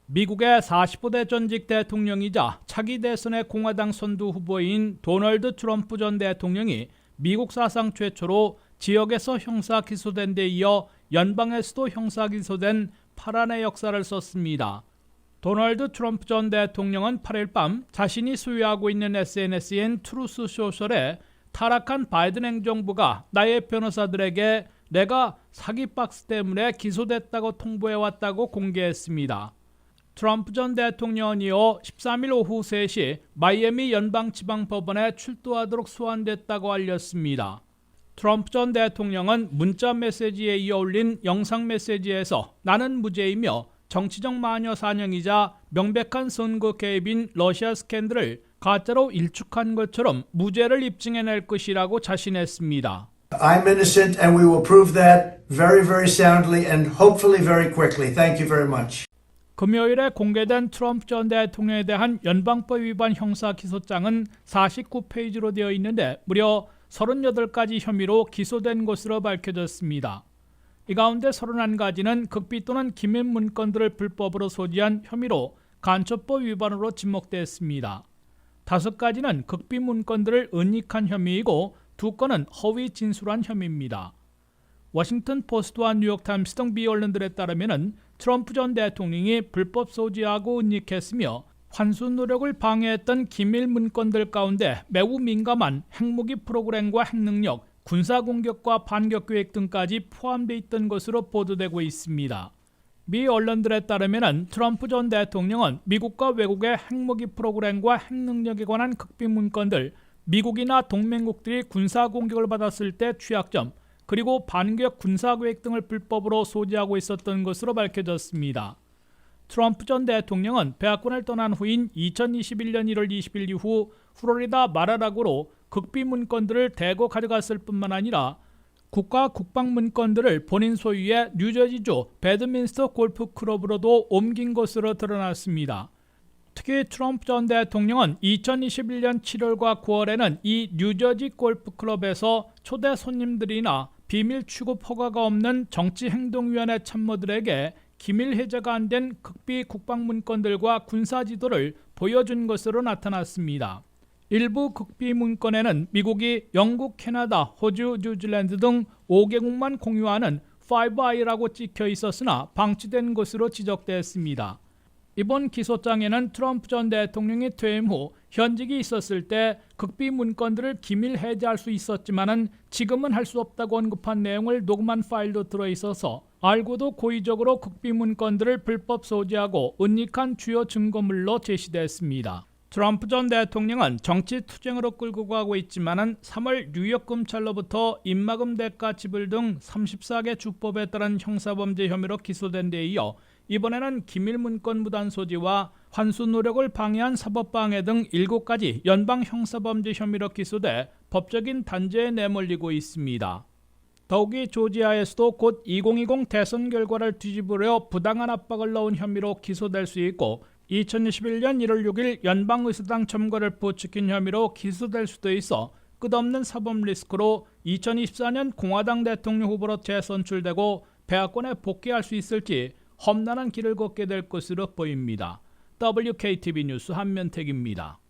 미국의 45대 전직 대통령이자 차기 대선의 공화당 선두 후보인 도널드 트럼프 전 대통령이 미국 사상 최초로 지역에서 형사 기소된 데 이어 연방에서도 형사 기소된 파란의 역사를 썼습니다. 도널드 트럼프 전 대통령은 8일 밤 자신이 소유하고 있는 SNS인 트루스 소셜에 타락한 바이든 행정부가 나의 변호사들에게 내가 사기 박스 때문에 기소됐다고 통보해왔다고 공개했습니다. 트럼프 전 대통령은 이어 13일 오후 3시 마이애미 연방지방법원에 출두하도록 소환됐다고 알렸습니다. 트럼프 전 대통령은 문자 메시지에 이어 올린 영상 메시지에서 나는 무죄이며 정치적 마녀 사냥이자 명백한 선거 개입인 러시아 스캔들을 가짜로 일축한 것처럼 무죄를 입증해낼 것이라고 자신했습니다. I'm innocent and we will prove that very, very soundly and hopefully very quickly. Thank you very much. 금요일에 공개된 트럼프 전 대통령에 대한 연방법 위반 형사 기소장은 49페이지로 되어 있는데 무려 38가지 혐의로 기소된 것으로 밝혀졌습니다. 이 가운데 31가지는 극비 또는 기밀 문건들을 불법으로 소지한 혐의로 간첩법 위반으로 지목됐습니다. 5가지는 극비 문건들을 은닉한 혐의이고 2건은 허위 진술한 혐의입니다. 워싱턴 포스트와 뉴욕타임스 등 미 언론들에 따르면 트럼프 전 대통령이 불법 소지하고 은닉했으며 환수 노력을 방해했던 기밀 문건들 가운데 매우 민감한 핵무기 프로그램과 핵능력, 군사공격과 반격계획 등까지 포함되어 있던 것으로 보도되고 있습니다. 미 언론들에 따르면 트럼프 전 대통령은 미국과 외국의 핵무기 프로그램과 핵능력에 관한 극비 문건들, 미국이나 동맹국들이 군사공격을 받았을 때 취약점, 그리고 반격 군사계획 등을 불법으로 소지하고 있었던 것으로 밝혀졌습니다. 트럼프 전 대통령은 백악관을 떠난 후인 2021년 1월 20일 이후 플로리다 마라라고로 극비 문건들을 대거 가져갔을 뿐만 아니라 국가 국방 문건들을 본인 소유의 뉴저지주 배드민스터 골프 클럽으로도 옮긴 것으로 드러났습니다. 특히 트럼프 전 대통령은 2021년 7월과 9월에는 이 뉴저지 골프 클럽에서 초대 손님들이나 비밀 취급 허가가 없는 정치행동위원회 참모들에게 기밀 해제가 안 된 극비 국방 문건들과 군사 지도를 보여준 것으로 나타났습니다. 일부 극비 문건에는 미국이 영국, 캐나다, 호주, 뉴질랜드 등 5개국만 공유하는 5I라고 찍혀 있었으나 방치된 것으로 지적됐습니다. 이번 기소장에는 트럼프 전 대통령이 퇴임 후 현직이 있었을 때 극비 문건들을 기밀 해제할 수 있었지만은 지금은 할 수 없다고 언급한 내용을 녹음한 파일도 들어있어서 알고도 고의적으로 극비 문건들을 불법 소지하고 은닉한 주요 증거물로 제시됐습니다. 트럼프 전 대통령은 정치 투쟁으로 끌고 가고 있지만은 3월 뉴욕 검찰로부터 입막음 대가 지불 등 34개 주법에 따른 형사범죄 혐의로 기소된 데 이어 이번에는 기밀 문건 무단 소지와 환수 노력을 방해한 사법방해 등 7가지 연방 형사범죄 혐의로 기소돼 법적인 단죄에 내몰리고 있습니다. 더욱이 조지아에서도 곧 2020 대선 결과를 뒤집으려 부당한 압박을 넣은 혐의로 기소될 수 있고 2021년 1월 6일 연방의사당 첨가를 부추긴 혐의로 기소될 수도 있어 끝없는 사법 리스크로 2024년 공화당 대통령 후보로 재선출되고 백악관에 복귀할 수 있을지 험난한 길을 걷게 될 것으로 보입니다. WKTV 뉴스 한면택입니다.